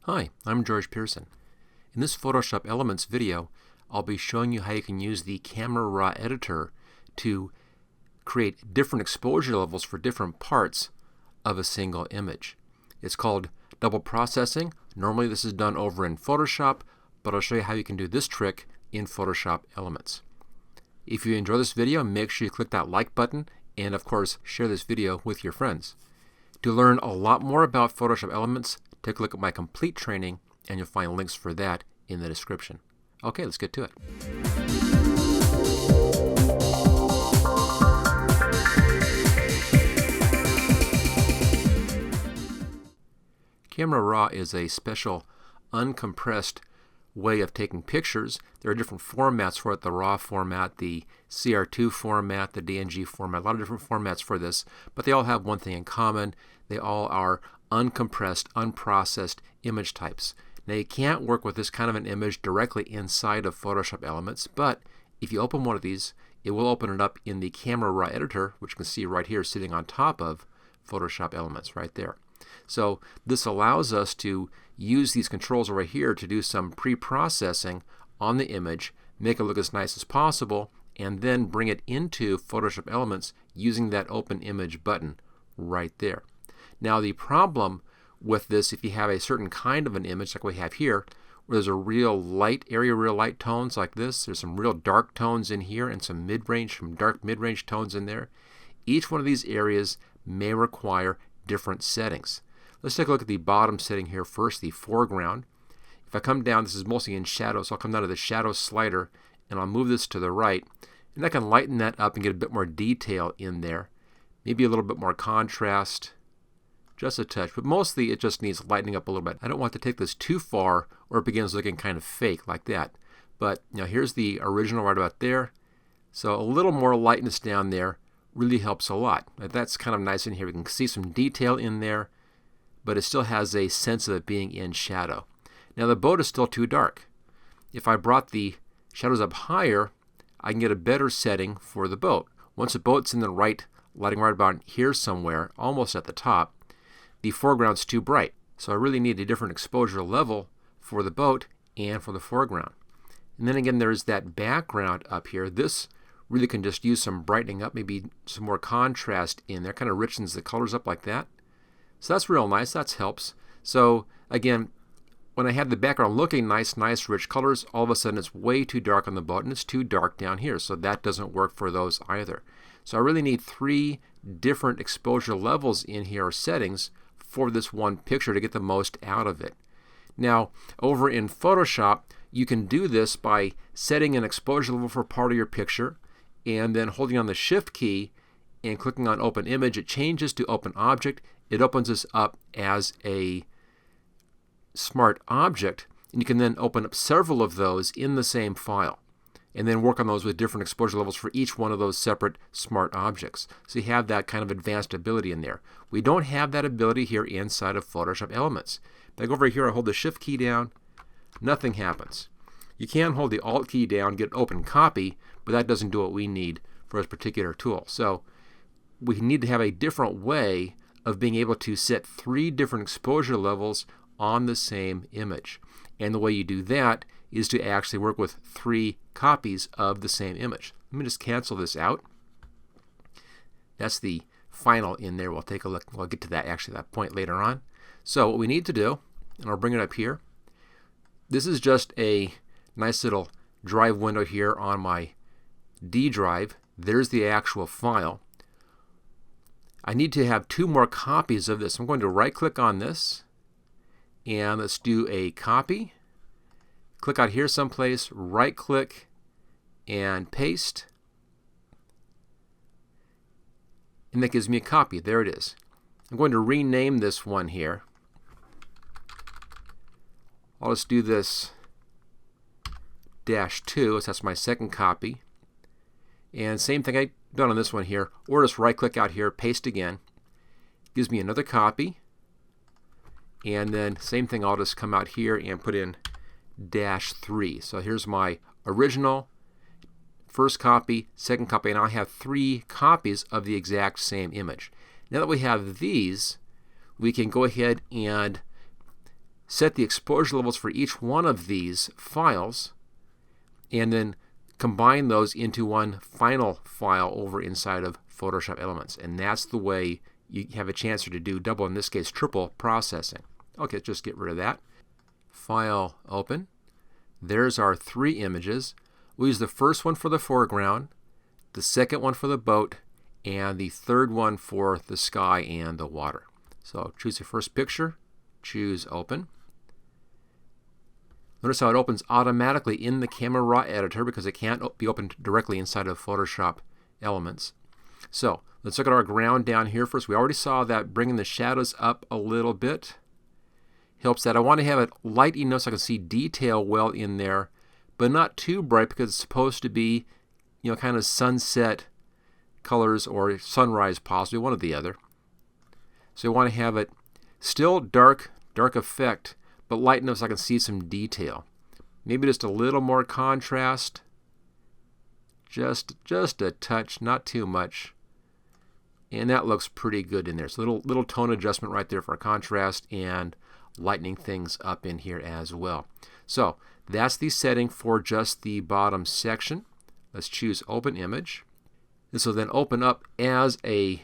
Hi, I'm George Pearson. In this Photoshop Elements video, I'll be showing you how you can use the Camera Raw editor to create different exposure levels for different parts of a single image. It's called double processing. Normally this is done over in Photoshop, but I'll show you how you can do this trick in Photoshop Elements. If you enjoy this video, make sure you click that like button and of course share this video with your friends. To learn a lot more about Photoshop Elements, take a look at my complete training and you'll find links for that in the description. Okay, let's get to it. Camera Raw is a special uncompressed way of taking pictures. There are different formats for it, the RAW format, the CR2 format, the DNG format, a lot of different formats for this, but they all have one thing in common. They all are uncompressed, unprocessed image types. Now you can't work with this kind of an image directly inside of Photoshop Elements, but if you open one of these, it will open it up in the Camera Raw editor, which you can see right here sitting on top of Photoshop Elements right there. So this allows us to use these controls over here to do some pre-processing on the image, make it look as nice as possible, and then bring it into Photoshop Elements using that Open Image button right there. Now the problem with this, if you have a certain kind of an image like we have here, where there's a real light area, real light tones like this, there's some real dark tones in here and some mid-range, some dark mid-range tones in there. Each one of these areas may require different settings. Let's take a look at the bottom setting here first, the foreground. If I come down, this is mostly in shadow, so I'll come down to the shadow slider and I'll move this to the right, and I can lighten that up and get a bit more detail in there. Maybe a little bit more contrast, just a touch, but mostly it just needs lightening up a little bit. I don't want to take this too far or it begins looking kind of fake like that. But now here's the original right about there. So a little more lightness down there really helps a lot. That's kind of nice in here. We can see some detail in there, but it still has a sense of it being in shadow. Now the boat is still too dark. If I brought the shadows up higher, I can get a better setting for the boat. Once the boat's in the right lighting right about here somewhere, almost at the top, the foreground's too bright. So I really need a different exposure level for the boat and for the foreground. And then again, there's that background up here. This really can just use some brightening up, maybe some more contrast in there, kind of richens the colors up like that. So that's real nice, that helps. So again, when I have the background looking nice, rich colors, all of a sudden it's way too dark on the boat and it's too dark down here. So that doesn't work for those either. So I really need 3 different exposure levels in here, or settings, for this one picture to get the most out of it. Now, over in Photoshop, you can do this by setting an exposure level for part of your picture and then holding on the Shift key and clicking on Open Image. It changes to Open Object. It opens this up as a smart object, and you can then open up several of those in the same file and then work on those with different exposure levels for each one of those separate smart objects. So you have that kind of advanced ability in there. We don't have that ability here inside of Photoshop Elements. If I go over here, I hold the Shift key down, nothing happens. You can hold the Alt key down, get Open Copy, but that doesn't do what we need for this particular tool. So we need to have a different way of being able to set 3 different exposure levels on the same image. And the way you do that is to actually work with 3 copies of the same image. Let me just cancel this out. That's the final in there. We'll take a look. We'll get to that point later on. So what we need to do, and I'll bring it up here, this is just a nice little drive window here on my D drive. There's the actual file. I need to have 2 more copies of this. I'm going to right click on this and let's do a copy. Click out here someplace, right click and paste, and that gives me a copy. There it is. I'm going to rename this one here. I'll just do this -2, so that's my second copy. And same thing I've done on this one here, or just right click out here, paste again. Gives me another copy. And then same thing, I'll just come out here and put in -3. So here's my original, first copy, second copy, and I have 3 copies of the exact same image. Now that we have these, we can go ahead and set the exposure levels for each one of these files, and then combine those into one final file over inside of Photoshop Elements. And that's the way you have a chance to do double, in this case triple, processing. Okay, just get rid of that. File, open. There's our 3 images. We'll use the first one for the foreground, the second one for the boat, and the third one for the sky and the water. So choose the first picture, choose open. Notice how it opens automatically in the Camera Raw editor because it can't be opened directly inside of Photoshop Elements. So let's look at our ground down here first. We already saw that bringing the shadows up a little bit helps that. I want to have it light enough so I can see detail well in there, but not too bright because it's supposed to be, kind of sunset colors or sunrise possibly, one or the other. So I want to have it still dark effect, but light enough so I can see some detail. Maybe just a little more contrast. Just a touch, not too much. And that looks pretty good in there. So little tone adjustment right there for contrast and lightening things up in here as well. So that's the setting for just the bottom section. Let's choose Open Image. This will then open up as a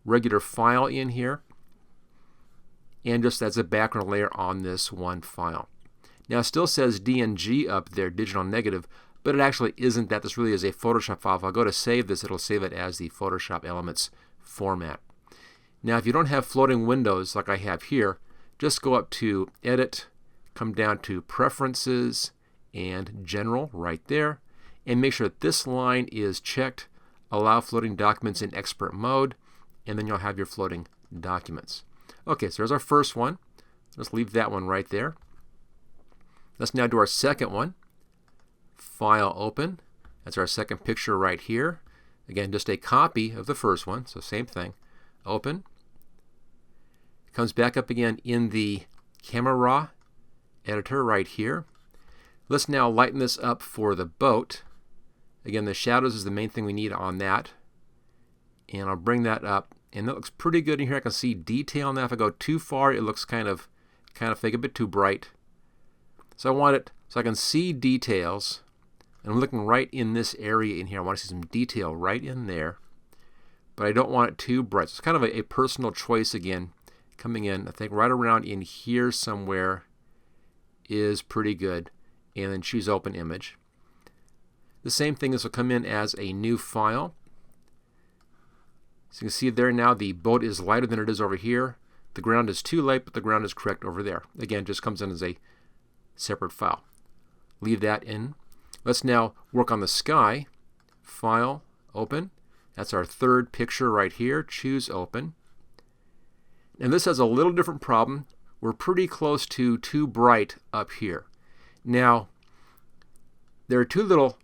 regular file in here, and just as a background layer on this one file. Now it still says DNG up there, digital negative, but it actually isn't that. This really is a Photoshop file. If I go to save this, it'll save it as the Photoshop Elements format. Now if you don't have floating windows like I have here, just go up to Edit, come down to Preferences and General right there, and make sure that this line is checked, Allow Floating Documents in Expert Mode, and then you'll have your floating documents. Okay, so there's our first one. Let's leave that one right there. Let's now do our second one. File, open. That's our second picture right here. Again, just a copy of the first one, so same thing. Open. It comes back up again in the Camera Raw editor right here. Let's now lighten this up for the boat. Again, the shadows is the main thing we need on that. And I'll bring that up. And that looks pretty good in here. I can see detail on that. If I go too far, it looks kind of fake, a bit too bright. So I want it so I can see details. And I'm looking right in this area in here. I want to see some detail right in there. But I don't want it too bright. So it's kind of a personal choice again. Coming in, I think right around in here somewhere is pretty good. And then choose Open Image. The same thing, this will come in as a new file. So you can see there now the boat is lighter than it is over here. The ground is too light, but the ground is correct over there. Again, just comes in as a separate file. Leave that in. Let's now work on the sky. File, open. That's our third picture right here. Choose Open. And this has a little different problem. We're pretty close to too bright up here. Now, there are two little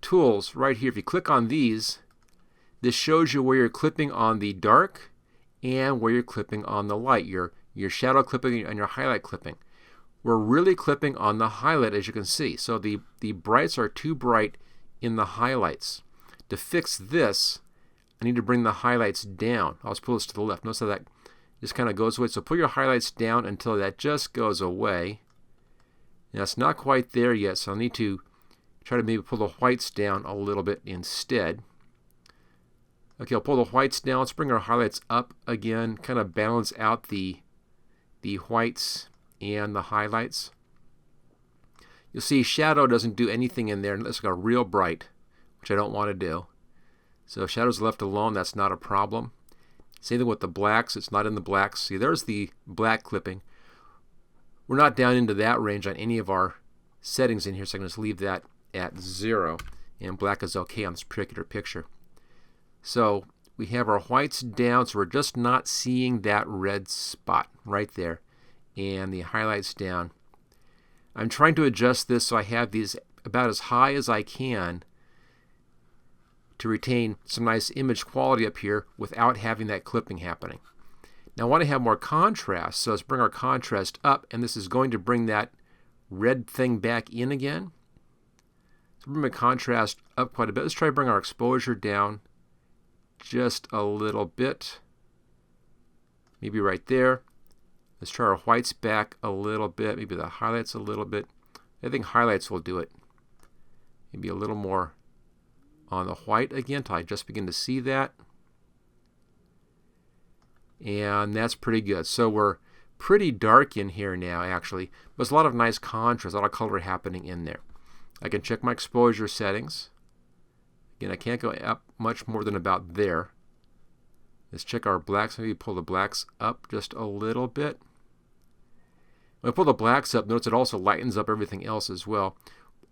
tools right here. If you click on these, this shows you where you're clipping on the dark and where you're clipping on the light, your shadow clipping and your highlight clipping. We're really clipping on the highlight, as you can see. So the brights are too bright in the highlights. To fix this, I need to bring the highlights down. I'll just pull this to the left. Notice how that just kind of goes away. So pull your highlights down until that just goes away. Now it's not quite there yet, so I'll need to try to maybe pull the whites down a little bit instead. Okay, I'll pull the whites down. Let's bring our highlights up again, kind of balance out the whites and the highlights. You'll see shadow doesn't do anything in there unless it's got real bright, which I don't want to do. So if shadow's left alone, that's not a problem. Same thing with the blacks. It's not in the blacks. See, there's the black clipping. We're not down into that range on any of our settings in here, so I can just leave that at 0. And black is okay on this particular picture. So we have our whites down, so we're just not seeing that red spot right there. And the highlights down. I'm trying to adjust this so I have these about as high as I can to retain some nice image quality up here without having that clipping happening. Now I want to have more contrast, so let's bring our contrast up, and this is going to bring that red thing back in again. So bring my contrast up quite a bit. Let's try to bring our exposure down just a little bit. Maybe right there. Let's try our whites back a little bit, maybe the highlights a little bit. I think highlights will do it. Maybe a little more on the white again until I just begin to see that. And that's pretty good. So we're pretty dark in here now, actually. But there's a lot of nice contrast, a lot of color happening in there. I can check my exposure settings. Again, I can't go up much more than about there. Let's check our blacks. Maybe pull the blacks up just a little bit. When I pull the blacks up, notice it also lightens up everything else as well.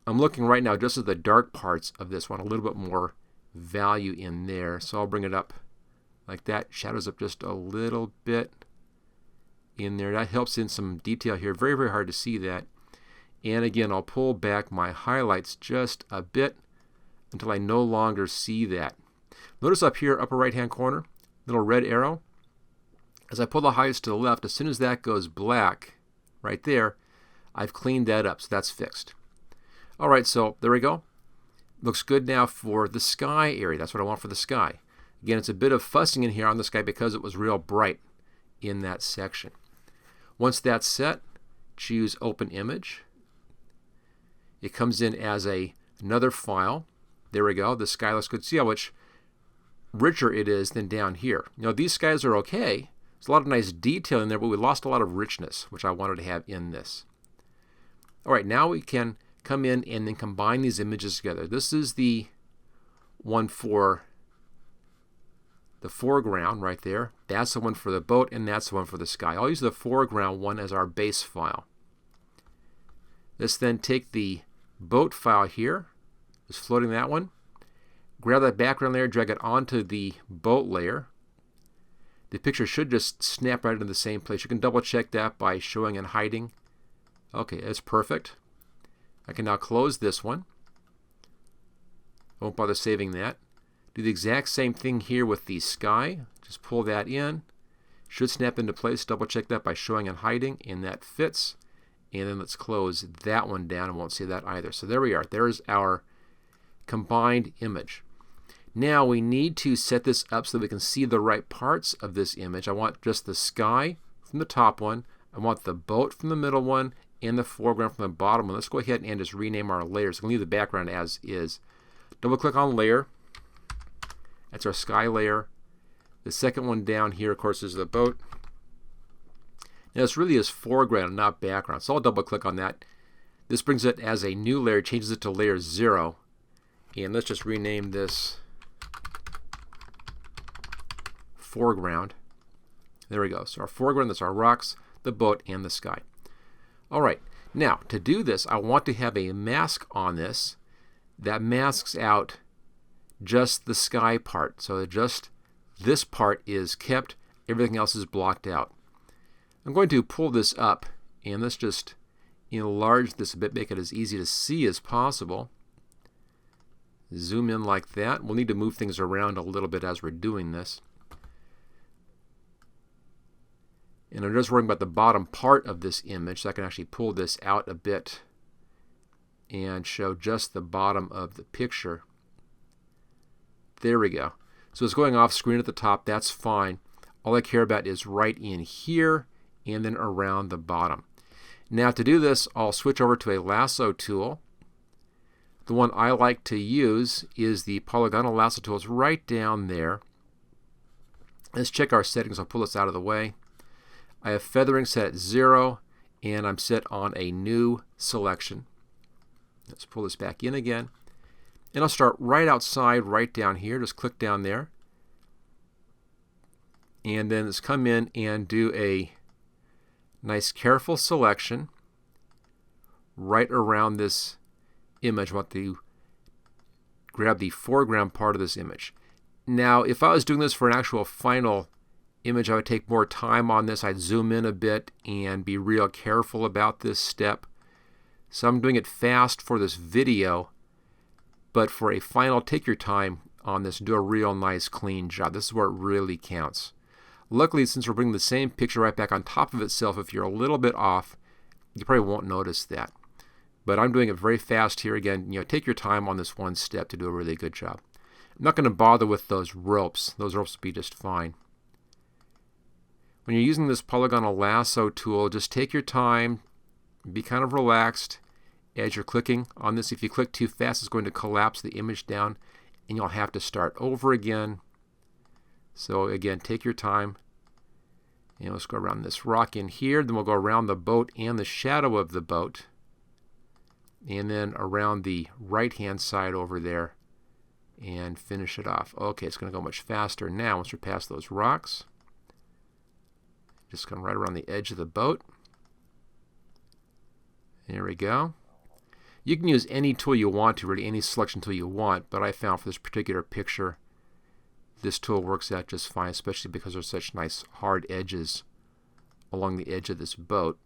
I'm looking right now just at the dark parts of this one, a little bit more value in there. So I'll bring it up like that. Shadows up just a little bit in there. That helps in some detail here. Very, very hard to see that. And again, I'll pull back my highlights just a bit until I no longer see that. Notice up here, upper right-hand corner, little red arrow. As I pull the highlights to the left, as soon as that goes black right there, I've cleaned that up, so that's fixed. All right, so there we go. Looks good now for the sky area. That's what I want for the sky. Again, it's a bit of fussing in here on the sky because it was real bright in that section. Once that's set, choose Open Image. It comes in as another file. There we go. The sky looks good. See how much richer it is than down here. You know, these skies are okay. There's a lot of nice detail in there, but we lost a lot of richness, which I wanted to have in this. All right, now we can come in and then combine these images together. This is the one for the foreground right there. That's the one for the boat, and that's the one for the sky. I'll use the foreground one as our base file. Let's then take the boat file here, just floating that one. Grab that background layer, drag it onto the boat layer. The picture should just snap right into the same place. You can double check that by showing and hiding. Okay, that's perfect. I can now close this one. I won't bother saving that. Do the exact same thing here with the sky. Just pull that in. Should snap into place. Double check that by showing and hiding, and that fits. And then let's close that one down. I won't see that either. So there we are. There's our combined image. Now we need to set this up so that we can see the right parts of this image. I want just the sky from the top one. I want the boat from the middle one and the foreground from the bottom one. Let's go ahead and just rename our layers. We'll leave the background as is. Double click on layer. That's our sky layer. The second one down here, of course, is the boat. Now this really is foreground, not background. So I'll double click on that. This brings it as a new layer, changes it to layer 0. And let's just rename this foreground. There we go. So our foreground, that's our rocks, the boat, and the sky. All right. Now, to do this, I want to have a mask on this that masks out just the sky part. So just this part is kept. Everything else is blocked out. I'm going to pull this up, and let's just enlarge this a bit, make it as easy to see as possible. Zoom in like that. We'll need to move things around a little bit as we're doing this. And I'm just worrying about the bottom part of this image, so I can actually pull this out a bit and show just the bottom of the picture. There we go. So it's going off screen at the top. That's fine. All I care about is right in here and then around the bottom. Now to do this, I'll switch over to a lasso tool. The one I like to use is the polygonal lasso tool. It's right down there. Let's check our settings. I'll pull this out of the way. I have feathering set at 0, and I'm set on a new selection. Let's pull this back in again. And I'll start right outside, right down here. Just click down there. And then let's come in and do a nice careful selection right around this image. I want to grab the foreground part of this image. Now, if I was doing this for an actual final image, I would take more time on this. I'd zoom in a bit and be real careful about this step. So I'm doing it fast for this video, but for a final, take your time on this. Do a real nice clean job. This is where it really counts. Luckily, since we're bringing the same picture right back on top of itself, if you're a little bit off, you probably won't notice that. But I'm doing it very fast here. Again, take your time on this one step to do a really good job. I'm not going to bother with those ropes. Those ropes will be just fine. when you're using this polygonal lasso tool, just take your time, be kind of relaxed as you're clicking on this. If you click too fast, it's going to collapse the image down and you'll have to start over again. So again, take your time. And let's go around this rock in here. Then we'll go around the boat and the shadow of the boat. And then around the right-hand side over there and finish it off. Okay, it's going to go much faster now once we're past those rocks. Just come right around the edge of the boat. There we go. You can use any tool you want to, really any selection tool you want, but I found for this particular picture, this tool works out just fine, especially because there's such nice hard edges along the edge of this boat.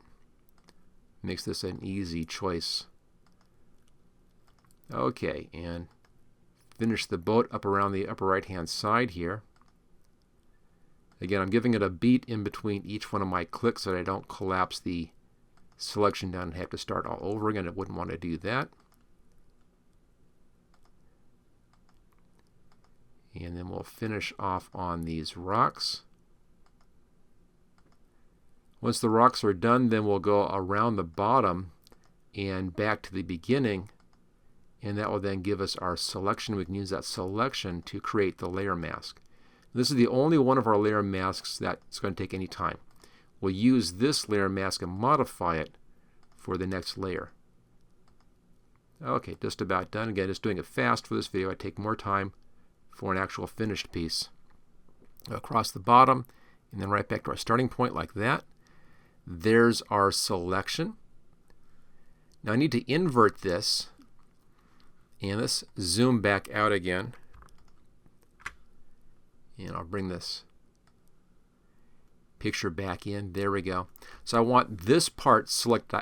Makes this an easy choice. Okay, and finish the boat up around the upper right hand side here. Again, I'm giving it a beat in between each one of my clicks so that I don't collapse the selection down and have to start all over again. I wouldn't want to do that. And then we'll finish off on these rocks. Once the rocks are done, then we'll go around the bottom and back to the beginning, and that will then give us our selection. We can use that selection to create the layer mask. This is the only one of our layer masks that's going to take any time. We'll use this layer mask and modify it for the next layer. Okay, just about done. Again, just doing it fast for this video. I take more time for an actual finished piece. Across the bottom and then right back to our starting point like that. There's our selection. Now I need to invert this, and let's zoom back out again, and I'll bring this picture back in. There we go. So I want this part selected.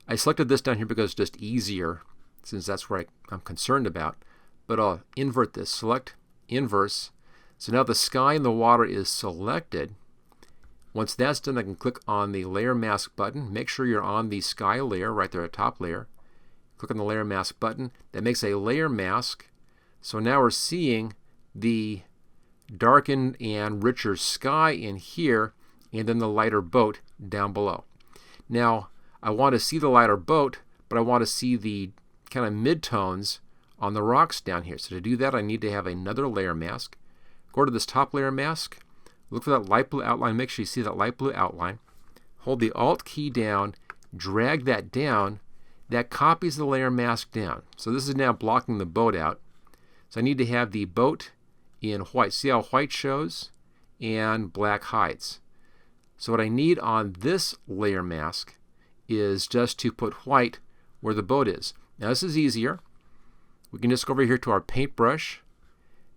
I selected this down here because it's just easier, since that's what I'm concerned about. But I'll invert this. Select inverse. So now the sky and the water is selected. Once that's done, I can click on the layer mask button. Make sure you're on the sky layer right there at top layer. Click on the layer mask button. That makes a layer mask. So now we're seeing the darkened and richer sky in here, and then the lighter boat down below. Now I want to see the lighter boat, but I want to see the kind of midtones on the rocks down here. So to do that, I need to have another layer mask. Go to this top layer mask, look for that light blue outline, make sure you see that light blue outline. Hold the Alt key down, drag that down. That copies the layer mask down. So this is now blocking the boat out. So I need to have the boat in white. See how white shows? And black hides. So what I need on this layer mask is just to put white where the boat is. Now this is easier. We can just go over here to our paintbrush.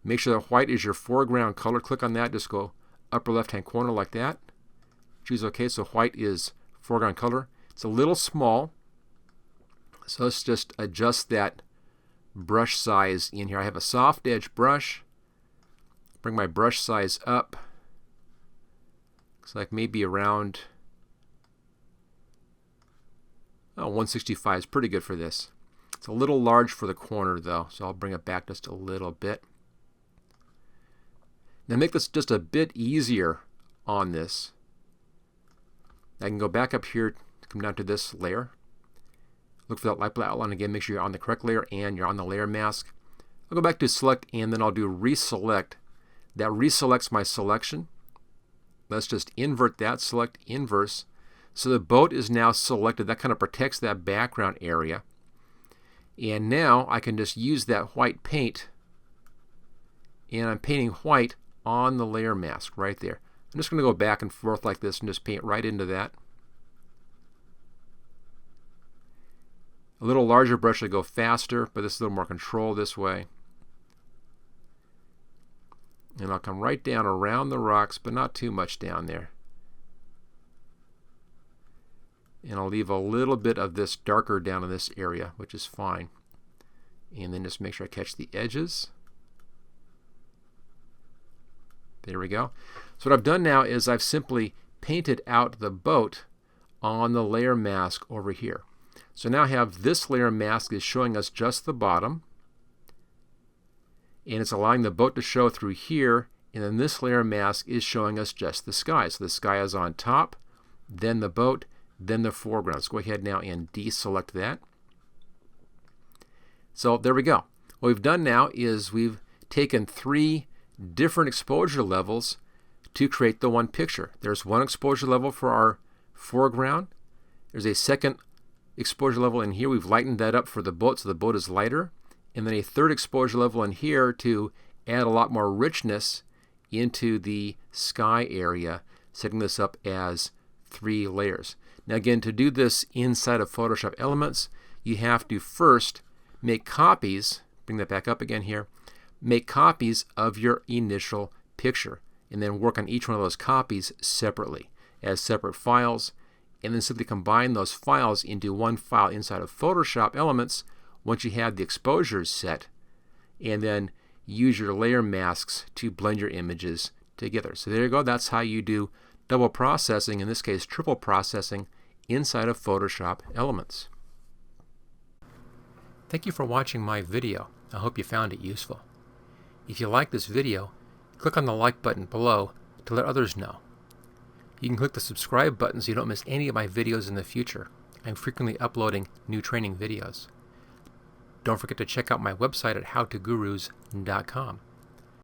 Make sure that white is your foreground color. Click on that. Just go upper left hand corner like that. Choose OK. So white is foreground color. It's a little small. So let's just adjust that brush size in here. I have a soft edge brush. Bring my brush size up. Looks like maybe around 165 is pretty good for this. It's a little large for the corner though, so I'll bring it back just a little bit. Now make this just a bit easier on this. I can go back up here, come down to this layer. Look for that light blue outline again, make sure you're on the correct layer and you're on the layer mask. I'll go back to select and then I'll do reselect. That reselects my selection. Let's just invert that, select inverse. So the boat is now selected. That kind of protects that background area. And now I can just use that white paint, and I'm painting white on the layer mask right there. I'm just going to go back and forth like this and just paint right into that. A little larger brush will go faster, but this is a little more control this way. And I'll come right down around the rocks, but not too much down there. And I'll leave a little bit of this darker down in this area, which is fine. And then just make sure I catch the edges. There we go. So what I've done now is I've simply painted out the boat on the layer mask over here. So now I have this layer mask is showing us just the bottom, and it's allowing the boat to show through here And then this layer mask is showing us just the sky. So the sky is on top, then the boat, then the foreground. Let's go ahead now and deselect that. So there we go. What we've done now is we've taken 3 different exposure levels to create the one picture. There's one exposure level for our foreground. There's a second exposure level in here. We've lightened that up for the boat, so the boat is lighter. And then a third exposure level in here to add a lot more richness into the sky area, setting this up as 3 layers. Now again, to do this inside of Photoshop Elements, you have to first make copies, bring that back up again here, make copies of your initial picture, and then work on each one of those copies separately as separate files, and then simply combine those files into one file inside of Photoshop Elements once you have the exposures set, and then use your layer masks to blend your images together. So there you go. That's how you do double processing, in this case triple processing, inside of Photoshop Elements. Thank you for watching my video. I hope you found it useful. If you like this video, click on the like button below to let others know. You can click the subscribe button so you don't miss any of my videos in the future. I'm frequently uploading new training videos. Don't forget to check out my website at howtogurus.com.